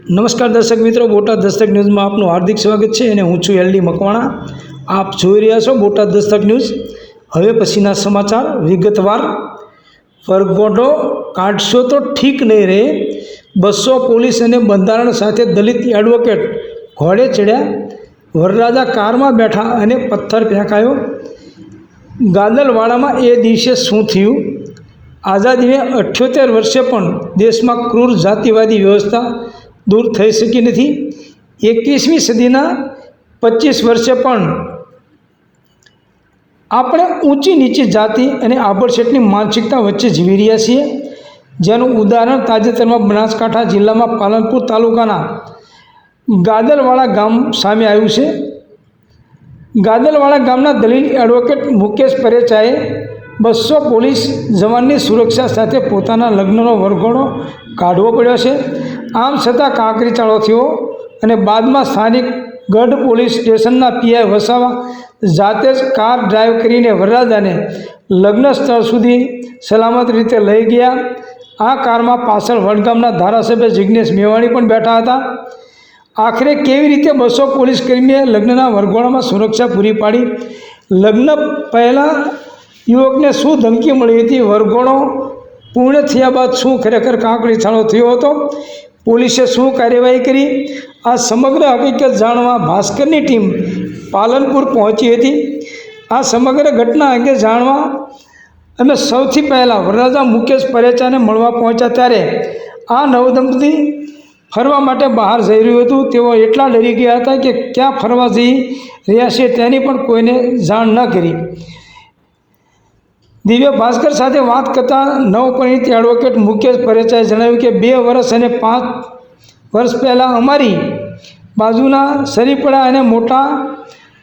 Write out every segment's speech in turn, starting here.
નમસ્કાર દર્શક મિત્રો, બોટાદ દસ્તક ન્યૂઝમાં આપનું હાર્દિક સ્વાગત છે અને હું છું એલડી મકવાણા। આપ જોઈ રહ્યા છો બોટાદ દસ્તક ન્યૂઝ। હવે પછીના સમાચાર વિગતવાર। વરઘોડો કાઢશો તો ઠીક નહીં રહે, 200 પોલીસ અને બંધારણ સાથે દલિત એડવોકેટ ઘોડે ચડ્યા। વરરાજા કારમાં બેઠા અને પથ્થર ફેંકાયો। ગાદલવાડામાં એ દિવસે શું થયું? આઝાદીને 78 વર્ષે પણ દેશમાં ક્રૂર જાતિવાદી વ્યવસ્થા દૂર થઈ શકી નથી। 21મી સદીના 25 વર્ષે પણ આપણે ઊંચી નીચી જાતિ અને આભડછેટની માનસિકતા વચ્ચે જીવી રહ્યા છીએ, જેનું ઉદાહરણ તાજેતરમાં બનાસકાંઠા જિલ્લામાં પાલનપુર તાલુકાના ગાદલવાડા ગામ સામે આવ્યું છે। ગાદલવાડા ગામના દલિત એડવોકેટ મુકેશ પરેચાએ 200 પોલીસ જવાનની સુરક્ષા સાથે પોતાના લગ્નનો વરઘોડો કાઢવો પડ્યો છે। આમ છતાં કાંકરી ચાળો થયો અને બાદમાં સ્થાનિક ગઢ પોલીસ સ્ટેશનના પીઆઈ વસાવા જાતે જ કાર ડ્રાઈવ કરીને વરરાજાને લગ્ન સ્થળ સુધી સલામત રીતે લઈ ગયા। આ કારમાં પાછળ વડગામના ધારાસભ્ય જિગ્નેશ મેવાણી પણ બેઠા હતા। આખરે કેવી રીતે 200 પોલીસ કર્મીએ લગ્નના વરઘોડામાં સુરક્ષા પૂરી પાડી? લગ્ન પહેલાં યુવકને શું ધમકી મળી હતી? વરઘોડો પૂર્ણ થયા બાદ શું ખરેખર કાંકરી છાળો થયો હતો? પોલીસે શું કાર્યવાહી કરી? આ સમગ્ર હકીકત જાણવા ભાસ્કરની ટીમ પાલનપુર પહોંચી હતી। આ સમગ્ર ઘટના અંગે જાણવા અમે સૌથી પહેલાં વરરાજા મુકેશ પરેચાને મળવા પહોંચ્યા, ત્યારે આ નવદંપતિ ફરવા માટે બહાર જઈ રહ્યું હતું। તેઓ એટલા ડરી ગયા હતા કે ક્યાં ફરવા જઈ રહ્યા છે તેની પણ કોઈને જાણ ન કરી। દિવ્ય ભાસ્કર સાથે વાત કરતા નવપરિણીત એડવોકેટ મુકેશ પરેચાએ જણાવ્યું કે 2 વર્ષ અને 5 વર્ષ પહેલાં અમારી બાજુના સરીપડા અને મોટા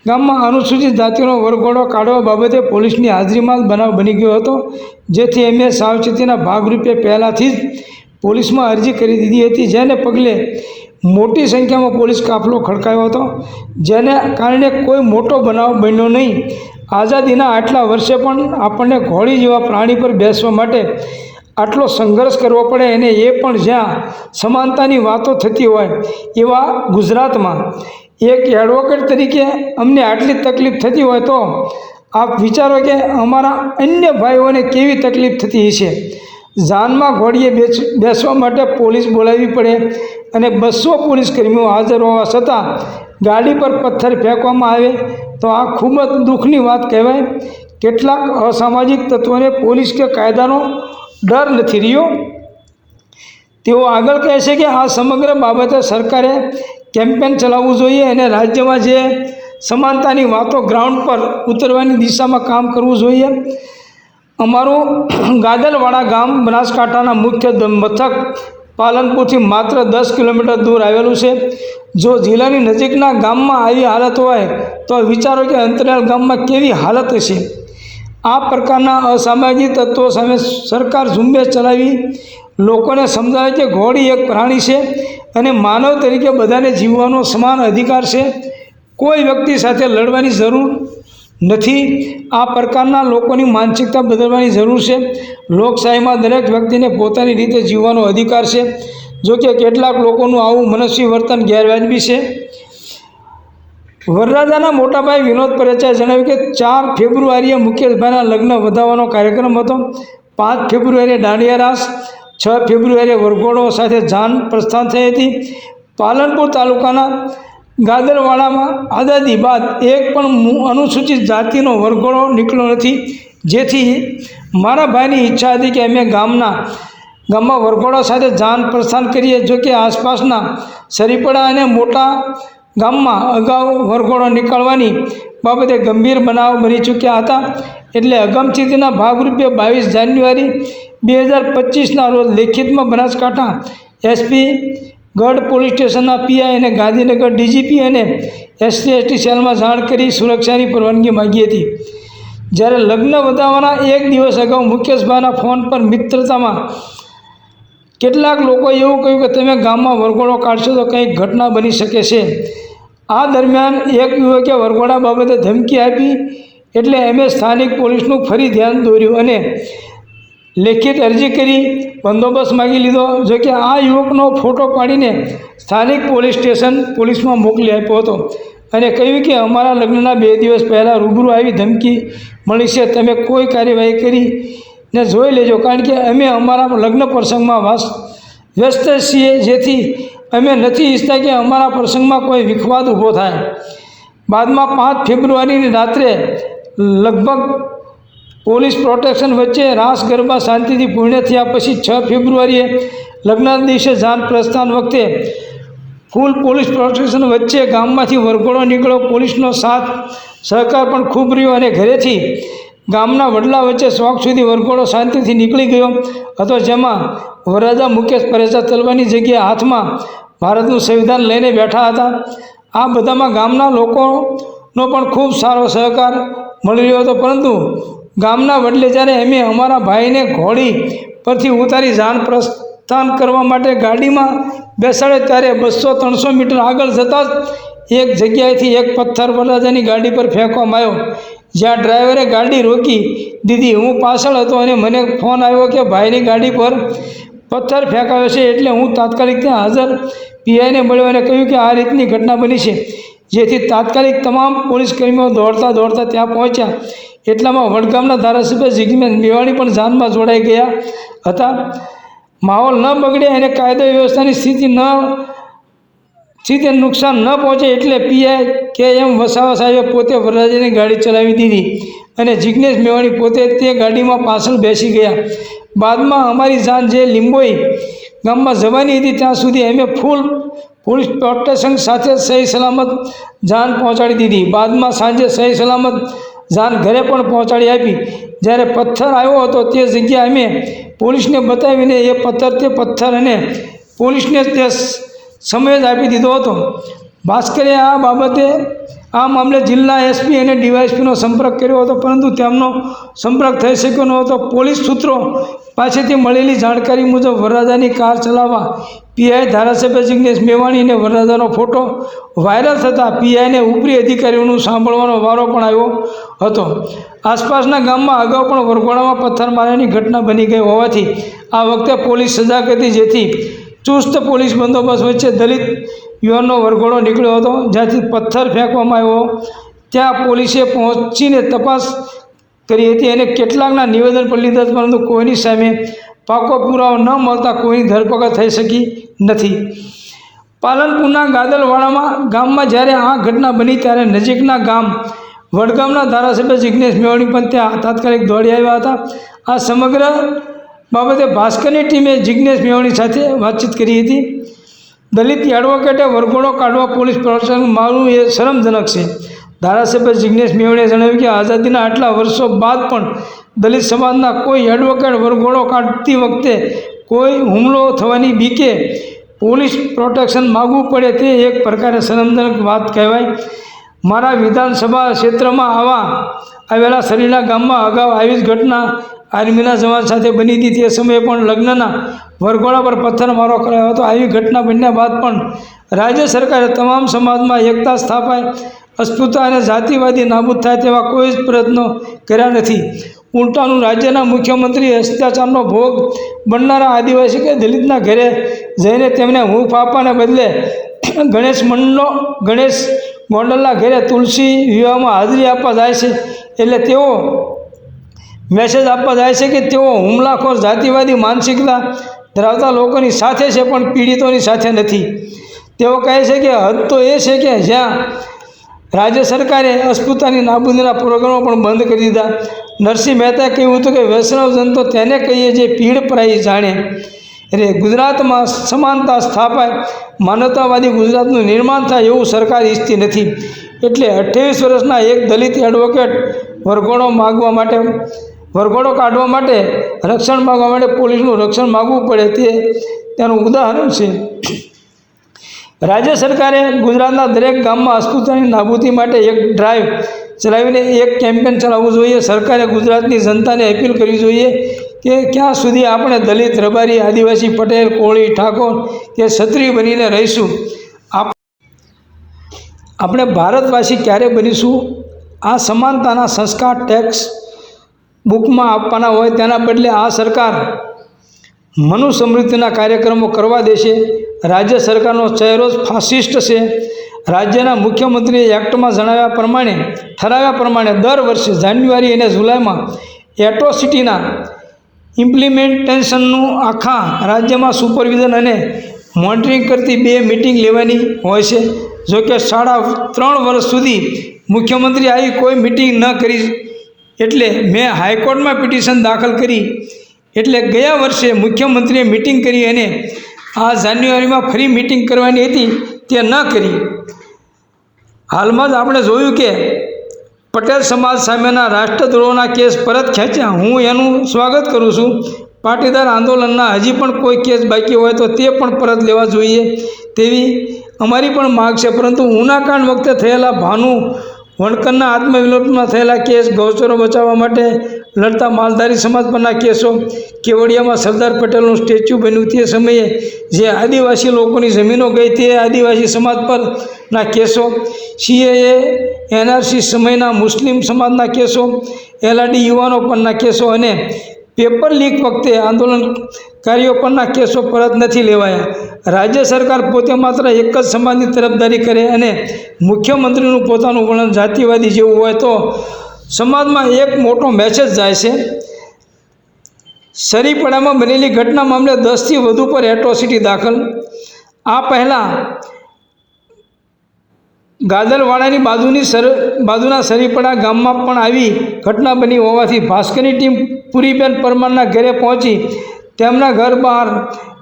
ગામમાં અનુસૂચિત જાતિનો વરઘોડો કાઢવા બાબતે પોલીસની હાજરીમાં જ બનાવ બની ગયો હતો, જેથી અમે સાવચેતીના ભાગરૂપે પહેલાંથી જ પોલીસમાં અરજી કરી દીધી હતી, જેને પગલે મોટી સંખ્યામાં પોલીસ કાફલો ખડકાયો હતો, જેને કારણે કોઈ મોટો બનાવ બન્યો નહીં। આઝાદીના આટલા વર્ષે પણ આપણને ઘોડી જેવા પ્રાણી પર બેસવા માટે આટલો સંઘર્ષ કરવો પડે, અને એ પણ જ્યાં સમાનતાની વાતો થતી હોય એવા ગુજરાતમાં। એક એડવોકેટ તરીકે અમને આટલી તકલીફ થતી હોય તો આપ વિચારો કે અમારા અન્ય ભાઈઓને કેવી તકલીફ થતી હશે। જાનમાં ઘોડીએ બેસવા માટે પોલીસ બોલાવવી પડે અને 200 પોલીસ કર્મીઓ હાજર હોવા છતાં ગાડી પર પથ્થર ફેંકવામાં આવે તો આ ખૂબ જ દુઃખની વાત કહેવાય। કેટલાક અસામાજિક તત્વોને પોલીસ કે કાયદાનો ડર નથી રહ્યો। તેઓ આગળ કહે છે કે આ સમગ્ર બાબતે સરકારે કેમ્પેન ચલાવવું જોઈએ અને રાજ્યમાં જે સમાનતાની વાતો ગ્રાઉન્ડ પર ઉતરવાની દિશામાં કામ કરવું જોઈએ। અમારું ગાદલવાડા ગામ બનાસકાંઠાના મુખ્ય મથક પાલનપુરથી માત્ર 10 કિલોમીટર દૂર આવેલું છે। જો જિલ્લાની નજીકના ગામમાં આવી હાલત હોય તો વિચારો કે અંતરિયાળ ગામમાં કેવી હાલત હશે। આ પ્રકારના અસામાજિક તત્વો સામે સરકાર ઝુંબેશ ચલાવી લોકોને સમજાવે કે ઘોડી એક પ્રાણી છે અને માનવ તરીકે બધાને જીવવાનો સમાન અધિકાર છે, કોઈ વ્યક્તિ સાથે લડવાની જરૂર નથી। આ પ્રકારના લોકોની માનસિકતા બદલવાની જરૂર છે। લોકશાહીમાં દરેક વ્યક્તિને પોતાની રીતે જીવવાનો અધિકાર છે, જોકે કેટલાક લોકોનું આવું મનસ્વી વર્તન ગેરવાજબી છે। વરરાજાના મોટાભાઈ વિનોદ પરેચાએ જણાવ્યું કે 4 ફેબ્રુઆરીએ મુકેશભાઈના લગ્ન વધાવવાનો કાર્યક્રમ હતો। 5 ફેબ્રુઆરીએ દાંડિયા રાસ, 6 ફેબ્રુઆરીએ વરઘોડો સાથે જાન પ્રસ્થાન થઈ હતી। પાલનપુર તાલુકાના ગાદલવાડામાં આઝાદી બાદ એક પણ અનુસૂચિત જાતિનો વરઘોડો નીકળ્યો નથી, જેથી મારા ભાઈની ઈચ્છા હતી કે અમે ગામમાં વરઘોડા સાથે જાન પ્રસ્થાન કરીએ। જોકે આસપાસના સરીપડા અને મોટા ગામમાં અગાઉ વરઘોડો નીકળવાની બાબતે ગંભીર બનાવ બની ચૂક્યા હતા, એટલે અગમચેતીના ભાગરૂપે 22 જાન્યુઆરી 2025ના રોજ લેખિતમાં બનાસકાંઠા એસપી, ગઢ પોલીસ સ્ટેશનના પીઆઈ અને ગાંધીનગર ડીજીપી અને SC/ST સેલમાં જાણ કરી સુરક્ષાની પરવાનગી માગી હતી। જ્યારે લગ્ન વધાવવાના 1 દિવસ અગાઉ મુકેશભાઈના ફોન પર મિત્રતામાં કેટલાક લોકોએ એવું કહ્યું કે તમે ગામમાં વરઘોડો કાઢશો તો કંઈક ઘટના બની શકે છે। આ દરમિયાન એક યુવકે વરઘોડા બાબતે ધમકી આપી, એટલે અમે સ્થાનિક પોલીસનું ફરી ધ્યાન દોર્યું અને લેખિત અરજી કરી બંદોબસ્ત માગી લીધો. જોકે આ યુવકનો ફોટો પાડીને સ્થાનિક પોલીસ સ્ટેશન પોલીસમાં મોકલી આપ્યો હતો અને કહ્યું કે અમારા લગ્નના 2 દિવસ પહેલાં રૂબરૂ આવી ધમકી મળી છે, તમે કોઈ કાર્યવાહી કરીને જોઈ લેજો, કારણ કે અમે અમારા લગ્ન પ્રસંગમાં વ્યસ્ત છીએ, જેથી અમે નથી ઈચ્છતા કે અમારા પ્રસંગમાં કોઈ વિખવાદ ઊભો થાય. બાદમાં 5 ફેબ્રુઆરીની રાત્રે લગભગ પોલીસ પ્રોટેક્શન વચ્ચે રાસ ગરબા શાંતિથી પૂર્ણ થયા પછી 6 ફેબ્રુઆરીએ લગ્નના દિવસે જાન પ્રસ્થાન વખતે ફૂલ પોલીસ પ્રોટેક્શન વચ્ચે ગામમાંથી વરઘોડો નીકળ્યો. પોલીસનો સાથ સહકાર પણ ખૂબ રહ્યો અને ઘરેથી ગામના વડલા વચ્ચે ચોક સુધી વરઘોડો શાંતિથી નીકળી ગયો હતો, જેમાં વરરાજા મુકેશ પરેશા તલવારની જગ્યાએ હાથમાં ભારતનું સંવિધાન લઈને બેઠા હતા. આ બધામાં ગામના લોકોનો પણ ખૂબ સારો સહકાર મળી રહ્યો હતો, પરંતુ ગામના વડલે જ્યારે અમે અમારા ભાઈને ઘોડી પરથી ઉતારી જાન પ્રસ્થાન કરવા માટે ગાડીમાં બેસાડે ત્યારે 200-300 મીટર આગળ જતાં જ એક જગ્યાએથી એક પથ્થર વરરાજાની ગાડી પર ફેંકવામાં આવ્યો, જ્યાં ડ્રાઈવરે ગાડી રોકી દીધી. હું પાછળ હતો અને મને ફોન આવ્યો કે ભાઈની ગાડી પર પથ્થર ફેંકાયો છે, એટલે હું તાત્કાલિક ત્યાં હાજર પીઆઈને મળ્યો અને કહ્યું કે આ રીતની ઘટના બની છે, જેથી તાત્કાલિક તમામ પોલીસ કર્મીઓ દોડતા ત્યાં પહોંચ્યા. એટલામાં વડગામના ધારાસભ્ય જિગ્નેશ મેવાણી પણ જાનમાં જોડાઈ ગયા હતા. માહોલ ન બગડે અને કાયદો વ્યવસ્થાની સ્થિતિને નુકસાન ન પહોંચે એટલે પીઆઈ KM વસાવા સાહેબે પોતે વરરાજાની ગાડી ચલાવી દીધી અને જિગ્નેશ મેવાણી પોતે તે ગાડીમાં પાછળ બેસી ગયા. બાદમાં અમારી જાન જે લીંબોઈ ગામમાં જવાની હતી ત્યાં સુધી અમે ફૂલ પોલીસ પ્રોટેક્શન સાથે સહી સલામત જાન પહોંચાડી દીધી. બાદમાં સાંજે સહી સલામત જાન ઘરે પણ પહોંચાડી આપી. જ્યારે પથ્થર આવ્યો હતો તે જગ્યા અમે પોલીસને બતાવીને એ પથ્થર અને પોલીસને તે સમય જ આપી દીધો હતો. ભાસ્કરે આ મામલે જિલ્લા SP અને DYSPનો સંપર્ક કર્યો હતો, પરંતુ તેમનો સંપર્ક થઈ શક્યો ન હતો. પોલીસ સૂત્રો પાસેથી મળેલી જાણકારી મુજબ વરરાજાની કાર ચલાવવા પીઆઈ ધારાસભ્ય જિગ્નેશ મેવાણી અને વરરાજાનો ફોટો વાયરલ થતાં પીઆઈને ઉપરી અધિકારીઓનું સાંભળવાનો વારો પણ આવ્યો હતો. આસપાસના ગામમાં અગાઉ પણ વરઘોડામાં પથ્થરમારાની ઘટના બની ગઈ હોવાથી આ વખતે પોલીસ સજાગ હતી, જેથી ચુસ્ત પોલીસ બંદોબસ્ત વચ્ચે દલિત યુવાનનો વરઘોડો નીકળ્યો હતો. જ્યાંથી પથ્થર ફેંકવામાં આવ્યો ત્યાં પોલીસે પહોંચીને તપાસ કરી હતી અને કેટલાકના નિવેદન પણ લીધા, પરંતુ કોઈની સામે પાકો પુરાવો ન મળતા કોઈની ધરપકડ થઈ શકી નથી. પાલનપુરના ગાદલવાડામાં ગામમાં જ્યારે આ ઘટના બની ત્યારે નજીકના ગામ વડગામના ધારાસભ્ય જિગ્નેશ મેવાણી પણ ત્યાં તાત્કાલિક દોડી આવ્યા હતા. આ સમગ્ર બાબતે ભાસ્કરની ટીમે જિગ્નેશ મેવાણી સાથે વાતચીત કરી હતી. દલિત એડવોકેટે વરઘોડો કાઢવા પોલીસ પ્રોટેક્શન મારવું એ શરમજનક છે. ધારાસભ્ય જિગ્નેશ મેવાણીએ જણાવ્યું કે આઝાદીના આટલા વર્ષો બાદ પણ દલિત સમાજના કોઈ એડવોકેટ વરઘોડો કાઢતી વખતે કોઈ હુમલો થવાની બીકે પોલીસ પ્રોટેક્શન માગવું પડે તે એક પ્રકારે શરમજનક વાત કહેવાય. મારા વિધાનસભા ક્ષેત્રમાં આવેલા સરીના ગામમાં અગાઉ આવી જ ઘટના આર્મીના જવાન સાથે બની હતી. તે સમયે પણ લગ્નના વરઘોડા પર પથ્થરમારો કરાયો હતો. આવી ઘટના બન્યા બાદ પણ રાજ્ય સરકારે તમામ સમાજમાં એકતા સ્થાપાય, અસ્પૃશ્યતા અને જાતિવાદી નાબૂદ થાય તેવા કોઈ જ પ્રયત્નો કર્યા નથી. ઉલટાનું રાજ્યના મુખ્યમંત્રી અત્યાચારનો ભોગ બનનારા આદિવાસી કે દલિતના ઘરે જઈને તેમને હૂંફ આપવાને બદલે ગણેશ ગોંડલના ઘરે તુલસી વિવાહમાં હાજરી આપવા જાય છે. એટલે તેઓ મેસેજ આપવા જાય છે કે તેઓ હુમલાખોર જાતિવાદી માનસિકતા ધરાવતા લોકોની સાથે છે, પણ પીડિતોની સાથે નથી. તેઓ કહે છે કે હદ તો એ છે કે જ્યાં રાજ્ય સરકારે અસ્પૃશ્યતાની નાબૂદીના પ્રોગ્રામો પણ બંધ કરી દીધા. નરસિંહ મહેતાએ કહ્યું હતું કે વૈષ્ણવજન તો તેને કહીએ જે પીડ પરાઈ જાણે. એટલે ગુજરાતમાં સમાનતા સ્થાપાય, માનવતાવાદી ગુજરાતનું નિર્માણ થાય એવું સરકાર ઈચ્છતી નથી. એટલે 28 વર્ષના એક દલિત એડવોકેટ વરઘોડો કાઢવા માટે રક્ષણ માગવા માટે પોલીસનું રક્ષણ માગવું પડે તેનું ઉદાહરણ છે. રાજ્ય સરકારે ગુજરાતના દરેક ગામમાં અસ્પૃશ્યતાની નાબૂદી માટે એક ડ્રાઈવ ચલાવીને એક કેમ્પેન ચલાવવું જોઈએ. સરકારે ગુજરાતની જનતાને અપીલ કરવી જોઈએ કે ક્યાં સુધી આપણે દલિત, રબારી, આદિવાસી, પટેલ, કોળી, ઠાકોર કે ક્ષત્રિય બનીને રહીશું? આપણે ભારતવાસી ક્યારે બનીશું? આ સમાનતાના સંસ્કાર ટેક્સ બુકમાં આપવાના હોય તેના બદલે આ સરકાર મનુ સમૃદ્ધિના કાર્યક્રમો કરવા દેશે. રાજ્ય સરકારનો ચહેરો જ ફાસિસ્ટ છે. રાજ્યના મુખ્યમંત્રીએ એક્ટમાં ઠરાવ્યા પ્રમાણે દર વર્ષે જાન્યુઆરી અને જુલાઈમાં એટ્રોસિટીના ઇમ્પ્લિમેન્ટેશનનું આખા રાજ્યમાં સુપરવિઝન અને મોનિટરિંગ કરતી 2 મિટિંગ લેવાની હોય છે. જોકે 3.5 વર્ષ સુધી મુખ્યમંત્રી આવી કોઈ મિટિંગ ન કરી એટલે મેં હાઈકોર્ટમાં પિટિશન દાખલ કરી. એટલે ગયા વર્ષે મુખ્યમંત્રીએ મિટિંગ કરી અને આ જાન્યુઆરીમાં ફરી મિટિંગ કરવાની હતી તે ન કરી. હાલમાં જ આપણે જોયું કે પટેલ સમાજ સામેના રાષ્ટ્રદ્રોહના કેસ પરત ખેંચ્યા. હું એનું સ્વાગત કરું છું. પાટીદાર આંદોલનના હજી પણ કોઈ કેસ બાકી હોય તો તે પણ પરત લેવા જોઈએ તેવી અમારી પણ માગ છે. પરંતુ ઉનાકાંડ વખતે થયેલા ભાનુ વણકરના આત્મવિલોપનમાં થયેલા કેસ, ગૌચરો બચાવવા માટે લડતા માલધારી સમાજ પરના કેસો, કેવડિયામાં સરદાર પટેલનું સ્ટેચ્યુ બન્યું તે સમયે જે આદિવાસી લોકોની જમીનો ગઈ તે આદિવાસી સમાજ પરના કેસો, CAA NRC સમયના મુસ્લિમ સમાજના કેસો, LRD યુવાનો પરના કેસો અને પેપર લીક વખતે આંદોલનકારીઓ પરના કેસો પરત નથી લેવાયા. રાજ્ય સરકાર પોતે માત્ર એક જ સમાજની તરફદારી કરે અને મુખ્યમંત્રીનું પોતાનું વર્ણન જાતિવાદી જેવું હોય તો સમાજમાં એક મોટો મેસેજ જાય છે. સરીપડામાં બનેલી ઘટના મામલે 10થી વધુ પર એટ્રોસિટી દાખલ. આ પહેલાં ગાદલવાડાની બાજુના સરીપડા ગામમાં પણ આવી ઘટના બની હોવાથી ભાસ્કરની ટીમ પુરીબેન પરમારના ઘરે પહોંચી. તેમના ઘર બહાર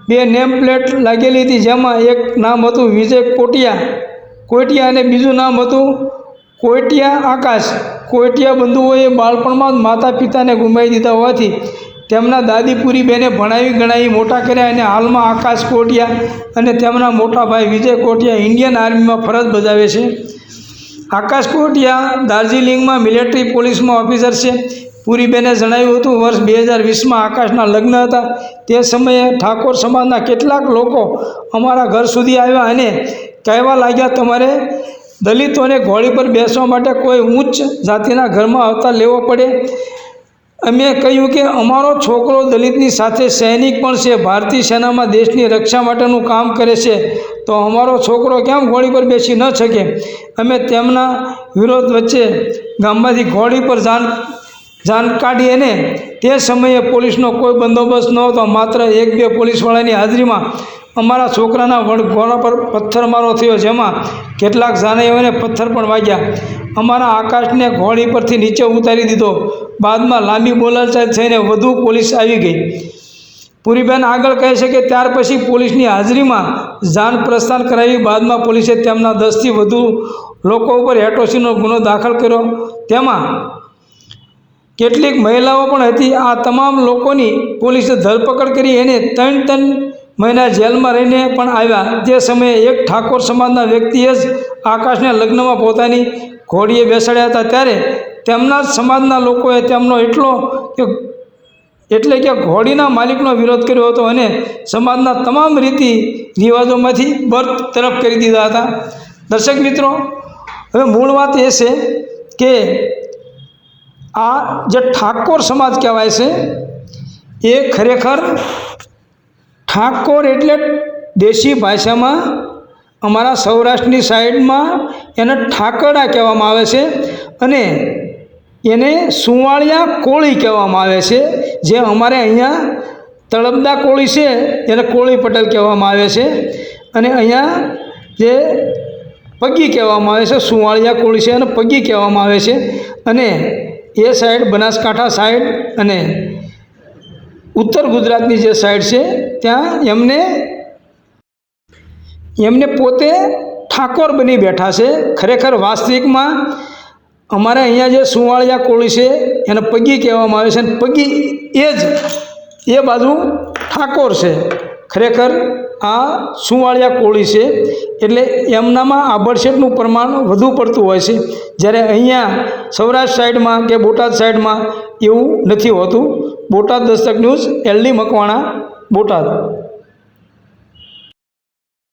2 નેમ પ્લેટ લાગેલી હતી, જેમાં એક નામ હતું વિજય કોટિયા અને બીજું નામ હતું કોટિયા આકાશ. કોટિયા બંધુઓએ બાળપણમાં જ માતા પિતાને ગુમાવી દીધા હોવાથી તેમના દાદી પુરીબેને ભણાવી ગણાવી મોટા કર્યા અને હાલમાં આકાશ કોટિયા અને તેમના મોટા ભાઈ વિજય કોટિયા ઇન્ડિયન આર્મીમાં ફરજ બજાવે છે. આકાશ કોટિયા દાર્જિલિંગમાં મિલિટરી પોલીસમાં ઓફિસર છે. પુરીબેને જણાવ્યું હતું વર્ષ 2020માં આકાશના લગ્ન હતા. તે સમયે ઠાકોર સમાજના કેટલાક લોકો અમારા ઘર સુધી આવ્યા અને કહેવા લાગ્યા, તમારે દલિતોને ઘોડી પર બેસવા માટે કોઈ ઉચ્ચ જાતિના ઘરમાં અવતાર લેવો પડે. અમે કહ્યું કે અમારો છોકરો દલિતની સાથે સૈનિક પણ છે, ભારતીય સેનામાં દેશની રક્ષા માટેનું કામ કરે છે, તો અમારો છોકરો કેમ ઘોડી પર બેસી ન શકે? અમે તેમના વિરોધ વચ્ચે ગામમાંથી ઘોડી પર જાન કાઢી અને તે સમયે પોલીસનો કોઈ બંદોબસ્ત નહોતો. માત્ર 1-2 પોલીસવાળાની હાજરીમાં અમારા છોકરાના ઘોડા પર પથ્થરમારો થયો, જેમાં કેટલાક જાનૈયાઓને પથ્થર પણ વાગ્યા. અમારા આકાશને ઘોડી પરથી નીચે ઉતારી દીધો. બાદમાં લાંબી બોલાચાલી થઈને વધુ પોલીસ આવી ગઈ. પુરીબેન આગળ કહે છે કે ત્યાર પછી પોલીસની હાજરીમાં જાન પ્રસ્થાન કરાવી. બાદમાં પોલીસે તેમના 10થી વધુ લોકો ઉપર એટ્રોસિટીનો ગુનો દાખલ કર્યો. તેમાં કેટલીક મહિલાઓ પણ હતી. આ તમામ લોકોની પોલીસે ધરપકડ કરી અને 3 મહિના જેલમાં રહીને પણ આવ્યા. તે સમયે એક ઠાકોર સમાજના વ્યક્તિએ જ આકાશને લગ્નમાં પોતાની ઘોડીએ બેસાડ્યા હતા. ત્યારે તેમના જ સમાજના લોકોએ તેમનો એટલે કે ઘોડીના માલિકનો વિરોધ કર્યો હતો અને સમાજના તમામ રીતિ રિવાજોમાંથી બરતરફ કરી દીધા હતા. દર્શક મિત્રો, હવે મૂળ વાત એ છે કે આ જે ઠાકોર સમાજ કહેવાય છે એ ખરેખર ઠાકોર એટલે દેશી ભાષામાં અમારા સૌરાષ્ટ્રની સાઈડમાં એને ઠાકરડા કહેવામાં આવે છે અને એને સુવાળિયા કોળી કહેવામાં આવે છે. જે અમારે અહીંયા તળપદા કોળી છે એને કોળી પટેલ કહેવામાં આવે છે અને અહીંયા જે પગી કહેવામાં આવે છે, સુવાળિયા કોળી છે અને પગી કહેવામાં આવે છે. અને એ સાઈડ બનાસકાંઠા સાઈડ અને ઉત્તર ગુજરાતની જે સાઈડ છે ત્યાં એમને પોતે ઠાકોર બની બેઠા છે. ખરેખર વાસ્તવિકમાં અમારે અહીંયા જે સુવાળિયા કોળી છે એને પગી કહેવામાં આવે છે અને પગી એ બાજુ ઠાકોર છે. ખરેખર આ સુવાળિયા કોળી છે એટલે એમનામાં આભડછેટનું પ્રમાણ વધુ પડતું હોય છે, જ્યારે અહીંયા સૌરાષ્ટ્ર સાઈડમાં કે બોટાદ સાઈડમાં એવું નથી હોતું. Botad Dastak news, LD Makwana, Botad.